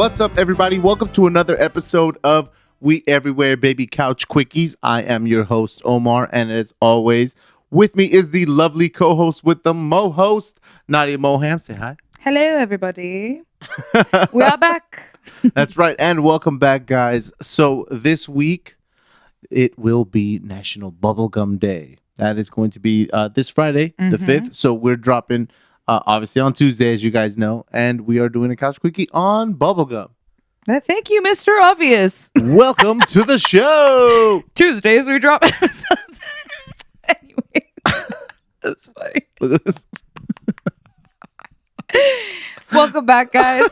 What's up, everybody? Welcome to another episode of We Everywhere Baby Couch Quickies. I am your host, Omar, and as always, with me is the lovely co-host with the mo-host, Nadia Moham. Say hi. Hello, everybody. We are back. That's right, and welcome back, guys. So this week, it will be National Bubblegum Day. That is going to be this Friday, the 5th. So we're dropping... obviously on Tuesday, as you guys know, and we are doing a couch quickie on bubblegum. Thank you, Mr. Obvious. Welcome to the show. Tuesdays we drop episodes. Anyway, that's funny. Look at this. Welcome back, guys.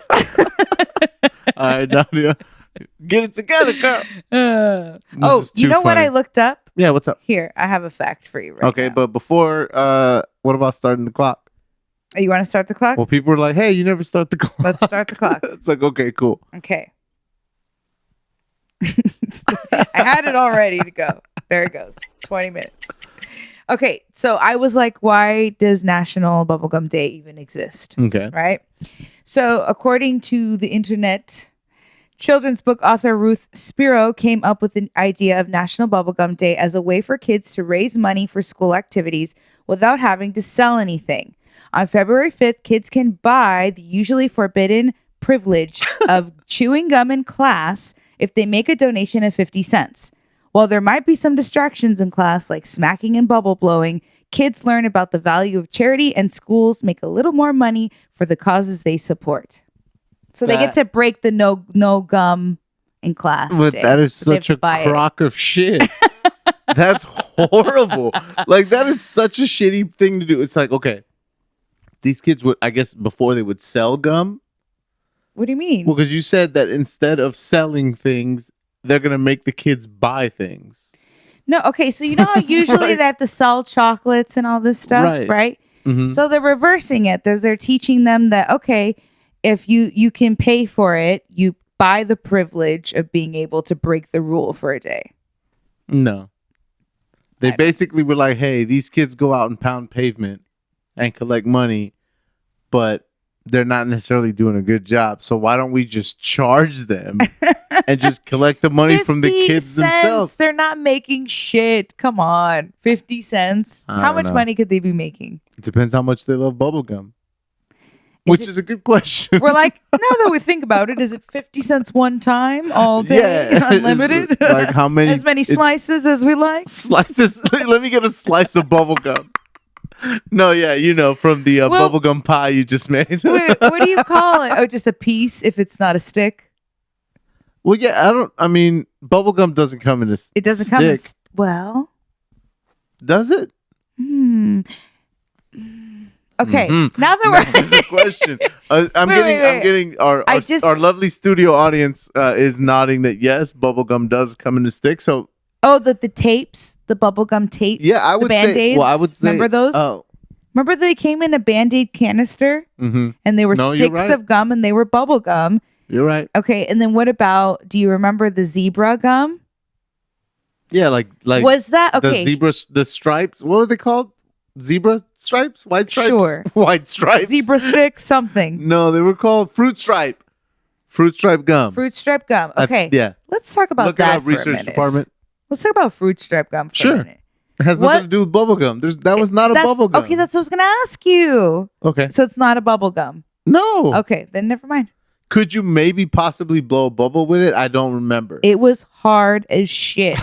All right, Nadia, get it together, girl. You know what I looked up? Yeah, what's up? Here, I have a fact for you. Okay, now. but before, what about starting the clock? Oh, you want to start the clock? Well, people were like, "Hey, you never start the clock." Let's start the clock. It's like, okay, cool. Okay. I had it all ready to go. There it goes. 20 minutes. Okay, so I was like, why does National Bubblegum Day even exist? Okay. Right? So according to the internet, children's book author Ruth Spiro came up with an idea of National Bubblegum Day as a way for kids to raise money for school activities without having to sell anything. On February 5th, kids can buy the usually forbidden privilege of chewing gum in class if they make a donation of 50 cents. While there might be some distractions in class like smacking and bubble blowing, kids learn about the value of charity and schools make a little more money for the causes they support. So they get to break the no gum in class. But that is such a crock of shit. That's horrible. Like, that is such a shitty thing to do. It's like, okay, these kids would, I guess, before they would sell gum. What do you mean? Well, because you said that instead of selling things, they're going to make the kids buy things. No, okay. So you know how usually they have to sell chocolates and all this stuff, right? Mm-hmm. So they're reversing it. They're teaching them that, okay, if you can pay for it, you buy the privilege of being able to break the rule for a day. No. They basically were like, hey, these kids go out and pound pavement and collect money, but they're not necessarily doing a good job. So why don't we just charge them and just collect the money from the kids themselves? They're not making shit. Come on. 50 cents. How much money could they be making? It depends how much they love bubblegum. Which is a good question. We're like, now that we think about it, is it 50 cents one time all day? Yeah. Unlimited? Like how many? As many slices as we like? Slices. Let me get a slice of bubblegum. No, yeah, you know, from the bubblegum pie you just made. Wait, what do you call it? Oh, just a piece if it's not a stick? Well, yeah, bubblegum doesn't come in a stick. It doesn't come in well. Does it? Okay, now that we're... There's a question. I'm getting our lovely studio audience is nodding that yes, bubblegum does come in a stick, so... Oh, the tapes, the bubblegum tapes. Yeah, I would say. Well, I would say. Remember those? Oh, remember they came in a Band-Aid canister, and they were sticks of gum, and they were bubble gum. You're right. Okay, and then what about? Do you remember the zebra gum? Yeah, like was that okay? The zebra, the stripes. What were they called? Zebra stripes, white stripes. Sure, white stripes. Zebra stick, something. No, they were called fruit stripe. Fruit stripe gum. Fruit stripe gum. Okay. Yeah. Let's talk about that for research a minute. department. Let's talk about fruit stripe gum for a minute. It has nothing to do with bubble gum. That was not a bubble gum. Okay, that's what I was going to ask you. Okay. So it's not a bubble gum. No. Okay, then never mind. Could you maybe possibly blow a bubble with it? I don't remember. It was hard as shit.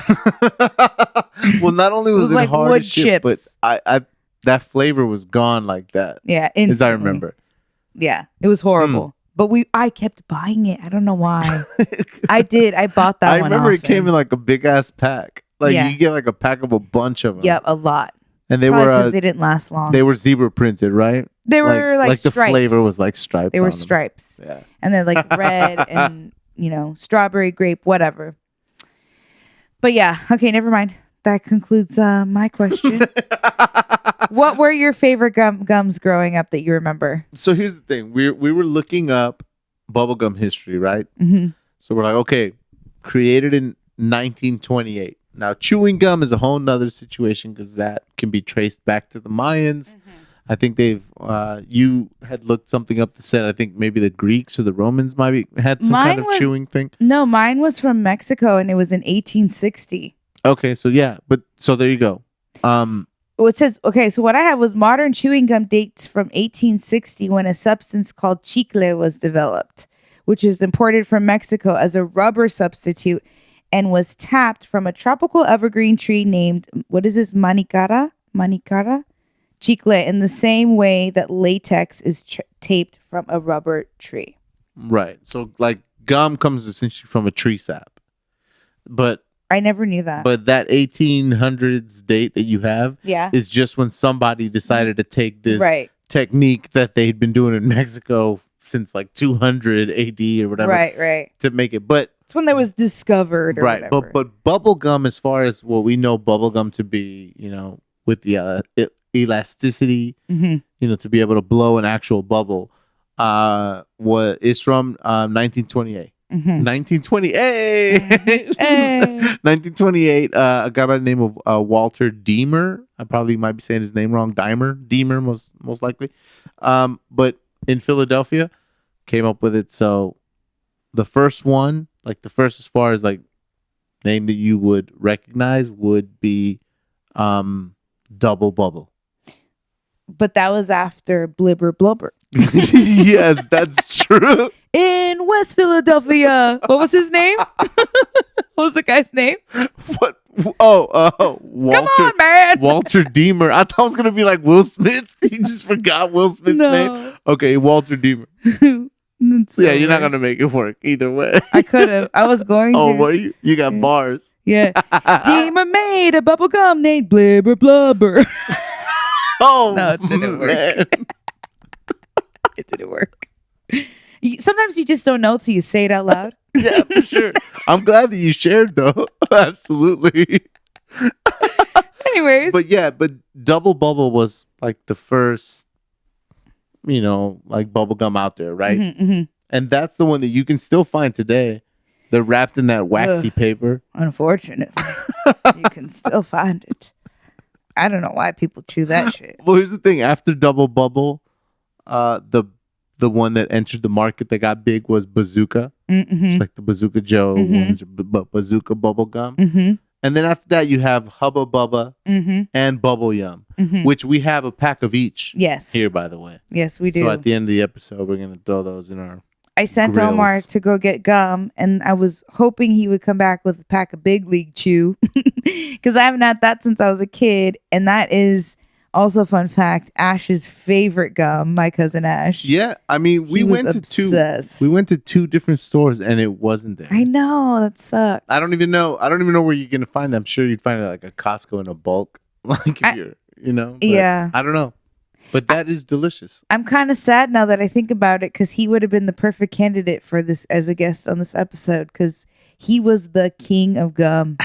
Well, not only was it like hard wood as shit, chips. but I that flavor was gone like that. Yeah, instantly. As I remember. Yeah, it was horrible. But I kept buying it. I don't know why. I did. I bought that one. I remember it came in like a big ass pack. Like you get like a pack of a bunch of them. Yep, a lot. And they probably because they didn't last long. They were zebra printed, right? They were like stripes. The flavor was like striped. They were stripes. Yeah. And then like red and strawberry, grape, whatever. But yeah, okay, never mind. That concludes my question. What were your favorite gums growing up that you remember? So here's the thing. We were looking up bubblegum history, right? Mm-hmm. So we're like, okay, created in 1928. Now, chewing gum is a whole nother situation because that can be traced back to the Mayans. I think they've. You had looked something up that said I think maybe the Greeks or the Romans had some kind of chewing thing. No, mine was from Mexico, and it was in 1860. Okay, so yeah, but so there you go. It says, okay, so what I have was modern chewing gum dates from 1860 when a substance called chicle was developed, which is imported from Mexico as a rubber substitute and was tapped from a tropical evergreen tree named, what is this, manicara? Chicle, in the same way that latex is taped from a rubber tree. Right. So like gum comes essentially from a tree sap. But I never knew that. But that 1800s date that you have is just when somebody decided to take this technique that they'd been doing in Mexico since like 200 AD or whatever. Right. To make it. But it's when that was discovered or whatever. But bubble gum, as far as what we know bubble gum to be, with the elasticity, to be able to blow an actual bubble, is from 1928. 1928. 1928. A guy by the name of Walter Deemer. I probably might be saying his name wrong. Deemer, most likely. But in Philadelphia, came up with it. So the first one, like the first as far as like name that you would recognize would be Double Bubble. But that was after Blibber Blubber. Yes, that's true. In West Philadelphia. What was his name? What was the guy's name? What? Oh, Walter. Come on, man. Walter Deemer. I thought it was going to be like Will Smith. You just forgot Will Smith's name. Okay, Walter Deemer. Yeah, you're not going to make it work either way. I could have. I was going to. Oh, were you? You got bars. Yeah. Deemer made a bubble gum named Blibber Blubber. Oh, no, it didn't work. It didn't work. Sometimes you just don't know till you say it out loud. Yeah, for sure. I'm glad that you shared, though. Absolutely. Anyways. But Double Bubble was like the first, like bubble gum out there, right? And that's the one that you can still find today. They're wrapped in that waxy paper. Unfortunately, you can still find it. I don't know why people chew that shit. Well, here's the thing. After Double Bubble, the one that entered the market that got big was Bazooka. It's like the Bazooka Joe ones, but Bazooka Bubble Gum. And then after that, you have Hubba Bubba and Bubble Yum, which we have a pack of each. Yes. Here, by the way. Yes, we do. So at the end of the episode, we're going to throw those in our I sent grills. Omar to go get gum, and I was hoping he would come back with a pack of Big League Chew because I haven't had that since I was a kid. And that is also, fun fact, Ash's favorite gum, my cousin Ash. Yeah, I mean, we went to two different stores and it wasn't there. I know, that sucks. I don't even know where you're going to find it. I'm sure you'd find it like a Costco in a bulk. Like if you're, yeah. I don't know. But that is delicious. I'm kind of sad now that I think about it because he would have been the perfect candidate for this as a guest on this episode because he was the king of gum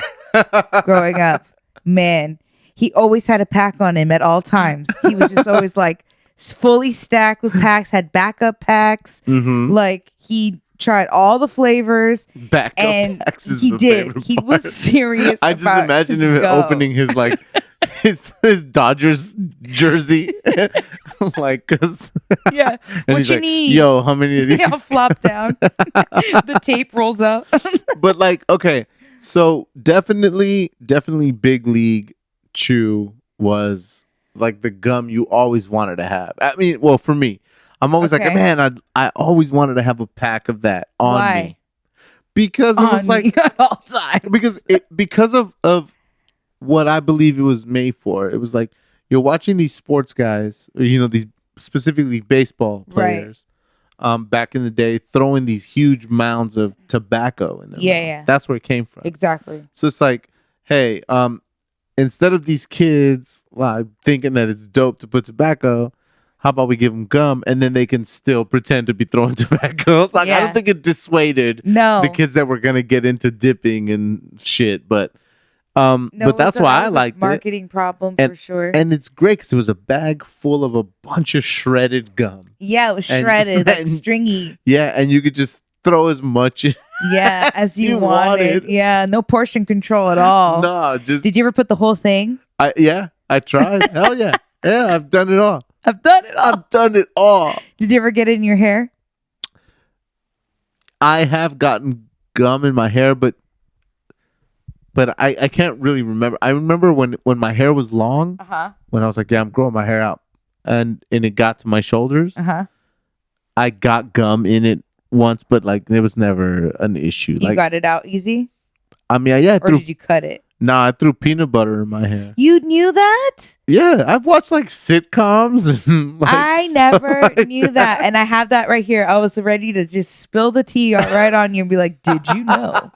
growing up. Man, he always had a pack on him at all times. He was just always like fully stacked with packs, had backup packs. Like he tried all the flavors. Backup packs is he the did. favorite He part. was serious. I just imagine him opening his like his Dodgers jersey, like, cause yeah. What you need? Yo, how many of these? I'll flop down. The tape rolls out. But like, okay, so definitely, Big League Chew was like the gum you always wanted to have. I mean, well, for me, I'm always like, man, I always wanted to have a pack of that on me because it was like at all times. because of what I believe it was made for. It was like you're watching these sports guys, these specifically baseball players, back in the day, throwing these huge mounds of tobacco in them. Yeah. That's where it came from. Exactly. So it's like, hey, instead of these kids thinking that it's dope to put tobacco, how about we give them gum and then they can still pretend to be throwing tobacco? Like, I don't think it dissuaded the kids that were gonna get into dipping and shit, but. But that's why I liked it. Marketing problem for sure. And it's great because it was a bag full of a bunch of shredded gum. Yeah, it was shredded, like stringy. Yeah, and you could just throw as much as you wanted. Yeah, no portion control at all. No, just. Did you ever put the whole thing? I tried. Hell yeah. Yeah, I've done it all. I've done it all. I've done it all. Did you ever get it in your hair? I have gotten gum in my hair, but I can't really remember. I remember when my hair was long, when I was like, yeah, I'm growing my hair out, and it got to my shoulders. I got gum in it once, but like there was never an issue. You like, got it out easy? I mean, yeah, Or did you cut it? Nah, I threw peanut butter in my hair. You knew that? Yeah, I've watched like sitcoms. And, like, I never knew that. And I have that right here. I was ready to just spill the tea right on you and be like, did you know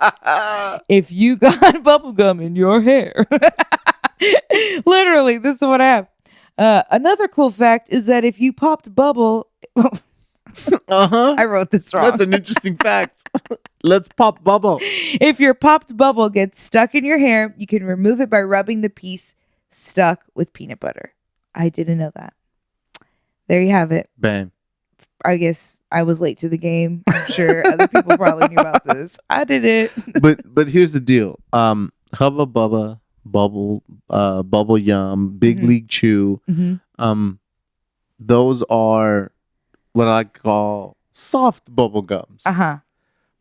if you got bubble gum in your hair? Literally, this is what I have. Another cool fact is that if you popped bubble... I wrote this wrong. That's an interesting fact. Let's pop bubble. If your popped bubble gets stuck in your hair, you can remove it by rubbing the piece stuck with peanut butter. I didn't know that. There you have it. Bam. I guess I was late to the game. I'm sure other people probably knew about this. I did it. But here's the deal. Hubba Bubba, Bubble Yum, Big League Chew. Those are what I call soft bubble gums.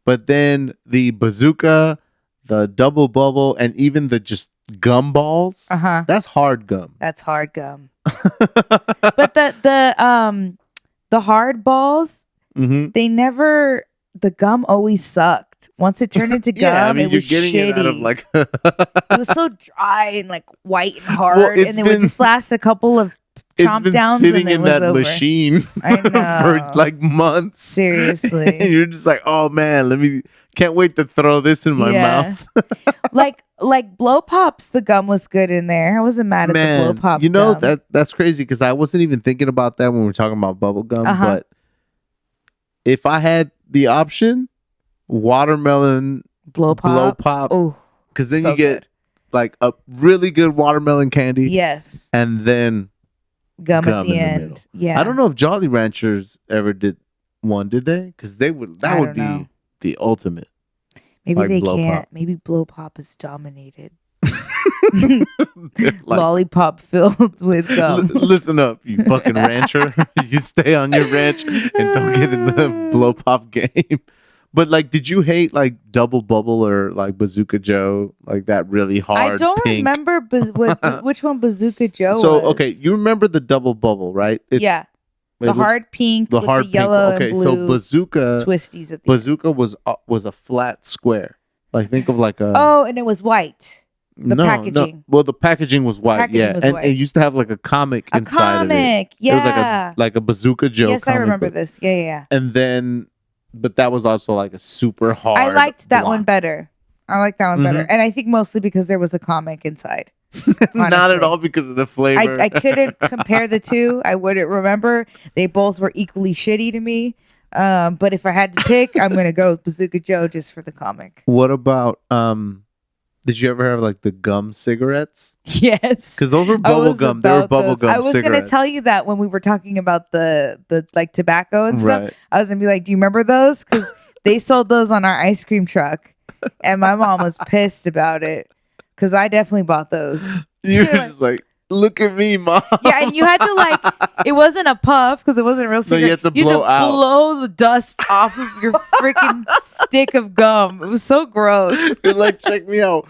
But then the bazooka, the double bubble, and even the just gum balls, that's hard gum. That's hard gum. But the hard balls, they never, the gum always sucked. Once it turned into gum, yeah, I mean, it was you're getting shitty. it out of like it was so dry and like white and hard, Well, and it would just last a couple of chomp downs sitting and it in was that over. machine I know. for like months. Seriously. And you're just like, oh man, can't wait to throw this in my mouth. like blow pops, the gum was good in there. I wasn't mad at the blow pop. You know, gum. that's crazy because I wasn't even thinking about that when we were talking about bubble gum. But if I had the option, watermelon blow pop. Oh, because then so you get like a really good watermelon candy. Yes. And then gum at the end. Yeah. I don't know if Jolly Ranchers ever did one, did they? Because that would be the ultimate. Maybe like they blow can't. pop. Maybe blow pop is dominated. Like, lollipop filled with gum. Listen up, you fucking rancher. You stay on your ranch and don't get in the blow pop game. But like, did you hate like Double Bubble or like Bazooka Joe? Like that really hard. I don't remember which one Bazooka Joe So was. okay, you remember the Double Bubble, right? Yeah. The hard pink with the yellow and blue so Bazooka twisties at the Bazooka was a flat square. Like think of like a and it was white. The packaging. No. Well, the packaging was white, and it used to have like a comic inside of it. Yeah. It was like a Bazooka Joe. Yes, I remember this. Yeah. And then, but that was also like a super hard. I liked that one better. And I think mostly because there was a comic inside. Not at all because of the flavor. I couldn't compare the two. I wouldn't remember. They both were equally shitty to me. But if I had to pick, I'm gonna go with Bazooka Joe just for the comic. What about did you ever have like the gum cigarettes? Yes. Because those were bubble gum. They were bubble gum. I was going to tell you that when we were talking about the like tobacco and stuff. Right. I was going to be like, do you remember those? Because they sold those on our ice cream truck. And my mom was pissed about it. Because I definitely bought those. You were just like, look at me, mom. Yeah, and you had to like, it wasn't a puff because it wasn't a real cigarette. So you had to blow the dust off of your freaking stick of gum. It was so gross. You're like, check me out.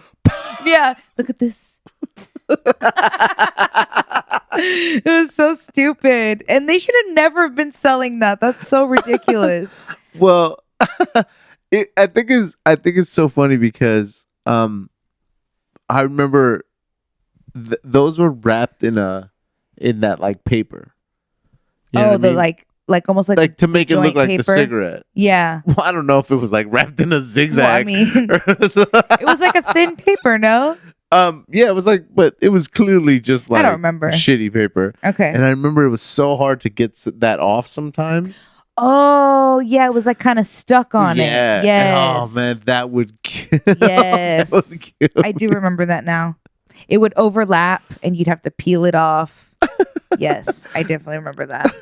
Yeah, look at this. It was so stupid. And they should have never been selling that. That's so ridiculous. Well, I think it's so funny because I remember those were wrapped in that like paper. You know the mean? like almost like to make it look like paper. the cigarette. Yeah. Well, I don't know if it was like wrapped in a zigzag. Well, I mean, it was like a thin paper, no? Yeah, it was like, but it was clearly just like I don't remember. Shitty paper. Okay. And I remember it was so hard to get that off sometimes. Oh, yeah, it was like kind of stuck on it. Yes. Oh man, that would kill. Yes. That would kill I do remember that now. It would overlap and you'd have to peel it off. Yes, I definitely remember that.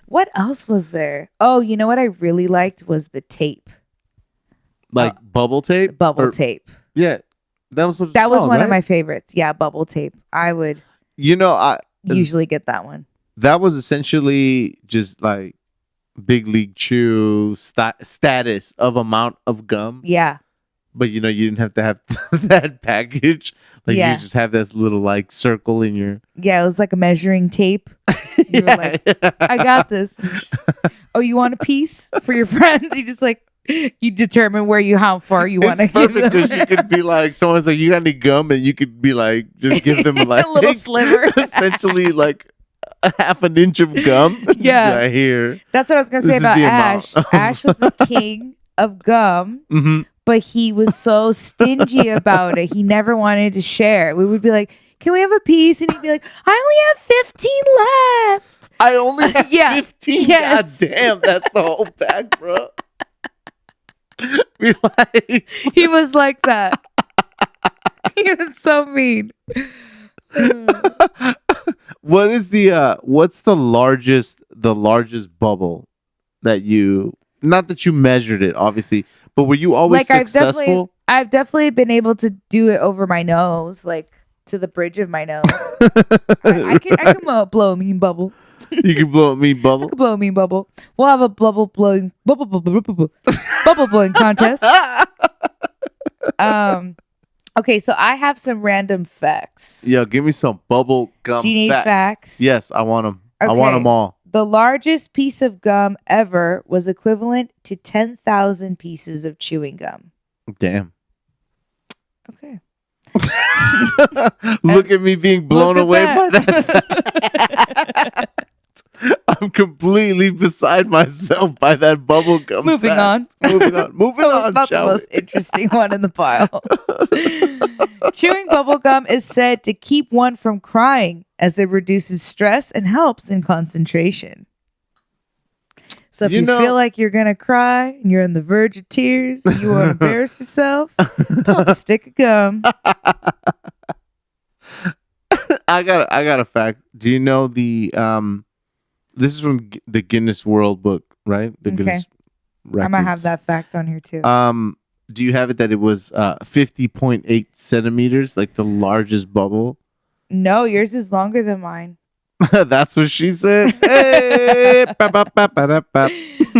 What else was there? Oh, you know what I really liked was the tape. Like bubble tape? Bubble tape. Yeah. That was one of my favorites. Yeah, bubble tape. I would I usually get that one. that was essentially just like Big League Chew status of amount of gum. Yeah. But you didn't have to have that package. Like Yeah. you just have this little like circle in your. Yeah, it was like a measuring tape. You were like, I got this. Oh, you want a piece for your friends? You just like, you determine how far you want to It's give perfect them. because you could be like, someone's like, you got any gum? And you could be like, just give them like a little sliver. essentially like a half an inch of gum. Yeah. Right here. That's what I was going to say This is about the Ash. amount. Ash was the king of gum, Mm-hmm. but he was so stingy about it. He never wanted to share. We would be like, can we have a piece? And he'd be like, I only have 15 left. I only have 15. Yes. God damn, that's the whole bag, bro. Be like, He was like that. He was so mean. what is what's the largest bubble that you, not that you measured it obviously, but were you always successful? I've definitely been able to do it over my nose, like to the bridge of my nose. I can blow a mean bubble. You can blow a mean bubble. I can blow a mean bubble. We'll have a bubble blowing contest. Okay, so I have some random facts. Yo, give me some bubble gum. Do you need facts? Yes, I want them. Okay. I want them all. The largest piece of gum ever was equivalent to 10,000 pieces of chewing gum. Damn. Okay. Look at me being blown away by that. I'm completely beside myself by that bubble gum. Moving on. Moving on. Moving That was on. not the most interesting one in the pile. Chewing bubble gum is said to keep one from crying as it reduces stress and helps in concentration. So if you feel like you're going to cry and you're on the verge of tears and you want to embarrass yourself, pop a stick of gum. I got a fact. Do you know the this is from the Guinness World Book, right? The Guinness Records. I might have that fact on here too. Do you have it that it was 50.8 centimeters, like the largest bubble? No, yours is longer than mine. That's what she said. Hey,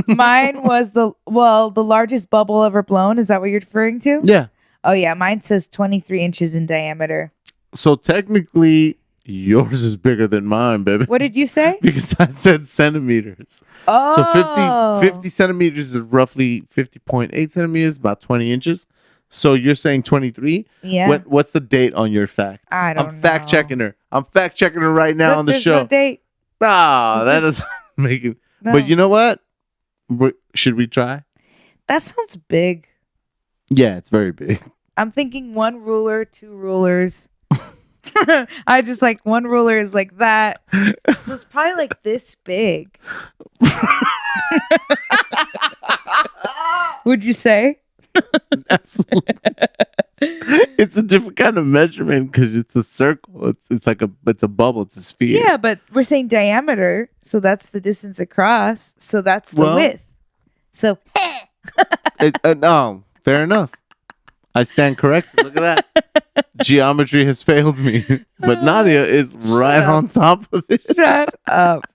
Mine was the largest bubble ever blown. Is that what you're referring to? Yeah. Oh yeah, mine says 23 inches in diameter. So technically, yours is bigger than mine, baby. What did you say? Because I said centimeters. Oh. So 50 centimeters is roughly 50.8 centimeters, about 20 inches. So you're saying 23? Yeah. What's the date on your fact? I don't know. I'm fact checking her. I'm fact checking her right now on the show. No date. Nah, that doesn't make it. No. But you know what? Should we try? That sounds big. Yeah, it's very big. I'm thinking 1 ruler, 2 rulers. I just like 1 ruler is like that. So it's probably like this big. Would you say? Absolutely. It's a different kind of measurement because it's a circle. It's like it's a bubble. It's a sphere. Yeah, but we're saying diameter, so that's the distance across. So that's the width. So no, fair enough. I stand corrected. Look at that. Geometry has failed me, but Nadia is right on top of it. Shut up.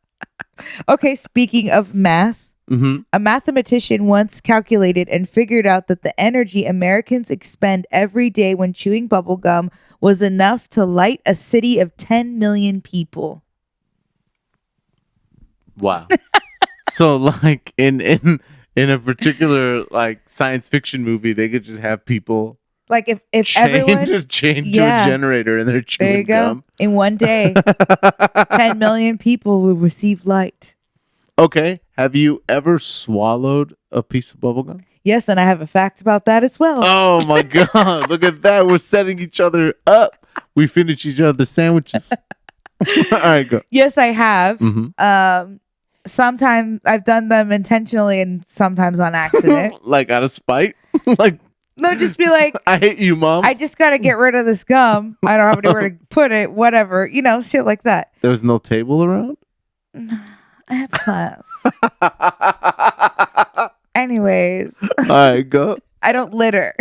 Okay, speaking of math. Mm-hmm. A mathematician once calculated and figured out that the energy Americans expend every day when chewing bubble gum was enough to light a city of 10 million people. Wow. So like in a particular like science fiction movie, they could just have people like if everyone just chained to a generator and they're chewing there you go. gum. In one day, 10 million people will receive light. Okay. Have you ever swallowed a piece of bubble gum? Yes, and I have a fact about that as well. Oh my God. Look at that. We're setting each other up. We finish each other's sandwiches. All right, go. Yes, I have. Mm-hmm. Sometimes I've done them intentionally and sometimes on accident. Like out of spite? Like, no, just be like, I hate you, Mom. I just got to get rid of this gum. I don't have anywhere to put it, whatever. You know, shit like that. There was no table around? I have class. Anyways. All right, go. I don't litter.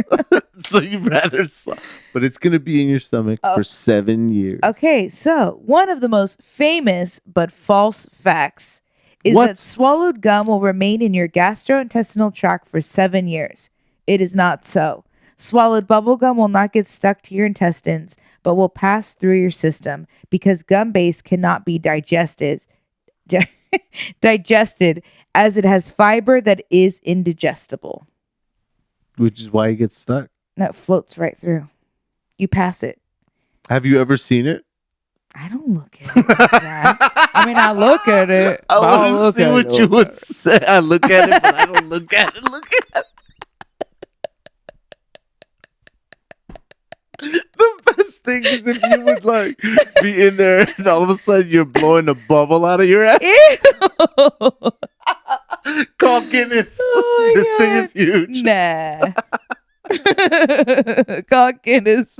So you'd rather swallow. But it's going to be in your stomach for 7 years. Okay, so one of the most famous but false facts is that swallowed gum will remain in your gastrointestinal tract for 7 years. It is not so. Swallowed bubble gum will not get stuck to your intestines, but will pass through your system because gum base cannot be digested as it has fiber that is indigestible. Which is why it gets stuck. No, it floats right through. You pass it. Have you ever seen it? I don't look at it like that. I mean, I look at it. I want to see what you would say. I look at it, but I don't look at it. Look at it. The best thing is if you would like be in there and all of a sudden you're blowing a bubble out of your ass. Ew. Call Guinness. Oh, this God. thing is huge. Nah. Call Guinness.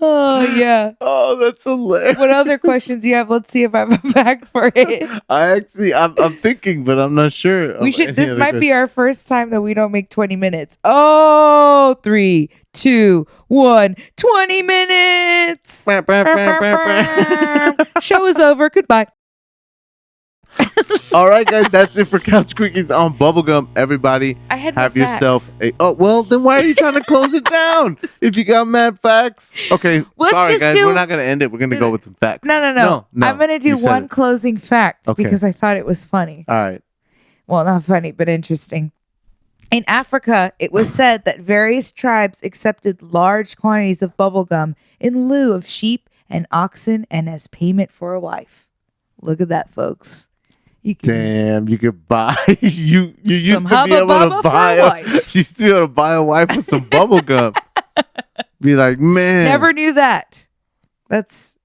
Oh, yeah. Oh, that's hilarious. What other questions do you have? Let's see if I have a fact for it. I'm thinking, but I'm not sure. This might be our first time that we don't make 20 minutes. Oh, 3, 2, 1, 20 minutes. Show is over. Goodbye. All right, guys, that's it for Couch Quickies on Bubblegum. Everybody, I had have no yourself facts. well, then why are you trying to close it down? If you got mad facts. Okay, sorry, guys, we're not going to end it. We're going to go with the facts. No. I'm going to do one closing fact because I thought it was funny. All right. Well, not funny, but interesting. In Africa, it was said that various tribes accepted large quantities of bubblegum in lieu of sheep and oxen and as payment for a wife. Look at that, folks. Damn, you could buy you used to be able to buy a wife with some bubble gum. Be like, man. Never knew that. That's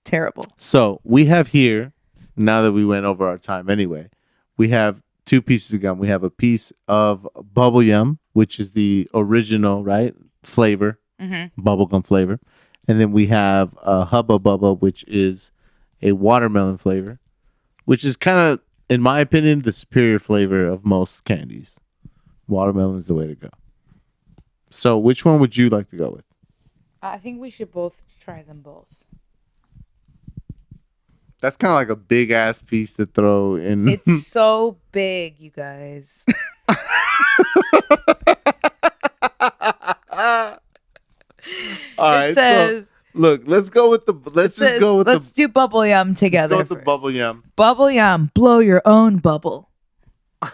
terrible. So we have here, now that we went over our time anyway, we have 2 pieces of gum. We have a piece of Bubble Yum, which is the original, right? Flavor, bubblegum flavor. And then we have a Hubba Bubba, which is a watermelon flavor. Which is kind of, in my opinion, the superior flavor of most candies. Watermelon is the way to go. So which one would you like to go with? I think we should both try them both. That's kind of like a big ass piece to throw in. It's so big, you guys. All right. It says... Look, let's go with the. Let's do Bubble Yum together. Let's go with the Bubble Yum. Bubble Yum, blow your own bubble.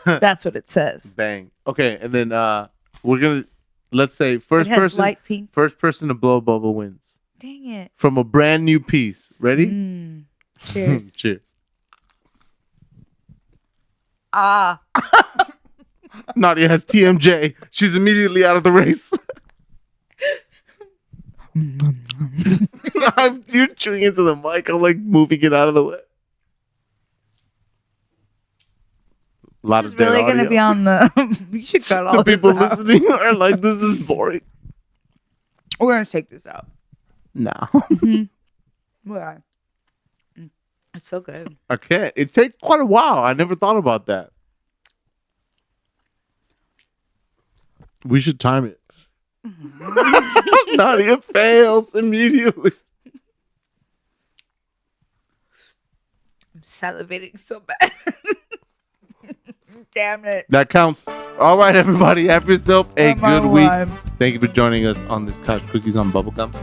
That's what it says. Bang. Okay, and then we're gonna let's say first light pink. First person to blow a bubble wins. Dang it! From a brand new piece. Ready? Cheers. Cheers. Ah. Nadia has TMJ. She's immediately out of the race. You're chewing into the mic. I'm like moving it out of the way. This is really going to be on the... You should cut all the this people out. listening are like, this is boring. We're going to take this out. No. Yeah. It's so good. Okay. It takes quite a while. I never thought about that. We should time it. Nadia fails immediately. I'm salivating so bad. Damn it. That counts. All right, everybody. Have yourself a good week. Thank you for joining us on this Couch Quickies on Bubblegum.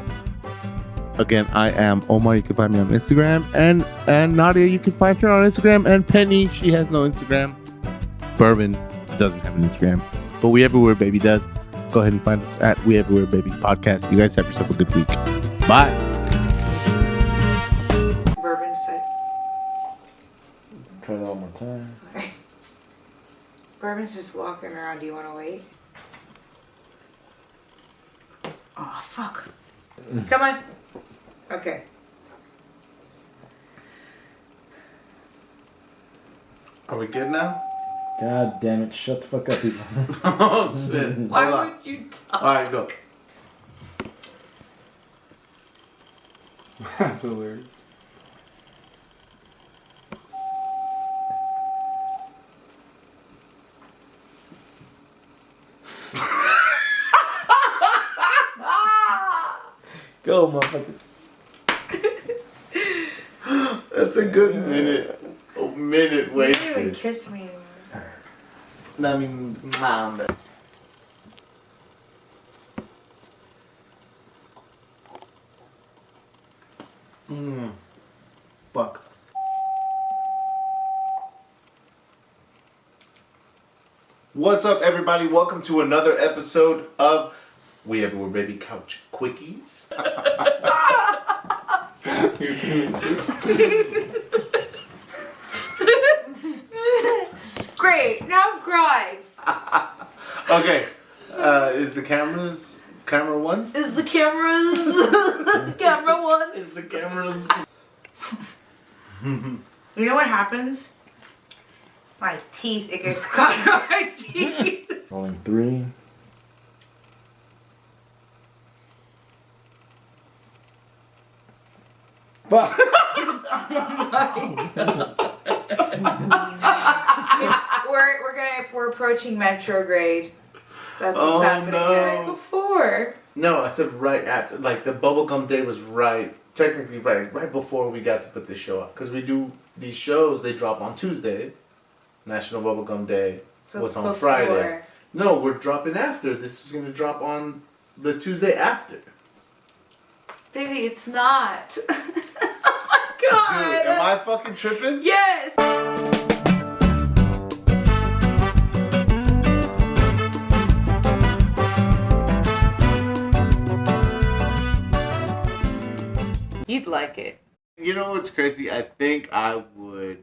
Again, I am Omar. You can find me on Instagram. And Nadia, you can find her on Instagram. And Penny, she has no Instagram. Bourbon doesn't have an Instagram. But We Everywhere Baby does. Go ahead and find us at We Everywhere Baby Podcast. You guys have yourself a good week. Bye. Bourbon said. Try that one more time. Sorry. Bourbon's just walking around. Do you want to wait? Oh, fuck. Come on. Okay. Are we good now? God damn it. Shut the fuck up, people. Oh, shit. Why would you talk? All right, go. That's hilarious. go, motherfuckers. That's a good minute. A minute You didn't even wasted. kiss me anymore. I mean, mom. Fuck. What's up, everybody? Welcome to another episode of We Everywhere Baby Couch Quickies. Great, now I'm crying. Okay, is the camera ones? Is the cameras camera one? Is the cameras? You know what happens? My teeth, it gets caught in my teeth. Rolling 3. Fuck! We're approaching retrograde. That's what's Oh, happening, no. guys. Before. No, I said right after. Like the bubblegum day was technically right before we got to put this show out. Because we do these shows, they drop on Tuesday. National Bubblegum Day So was it's on before. Friday. No, we're dropping after. This is going to drop on the Tuesday after. Baby, it's not. Oh my god. Dude, am I fucking tripping? Yes. You'd like it. You know what's crazy? I think I would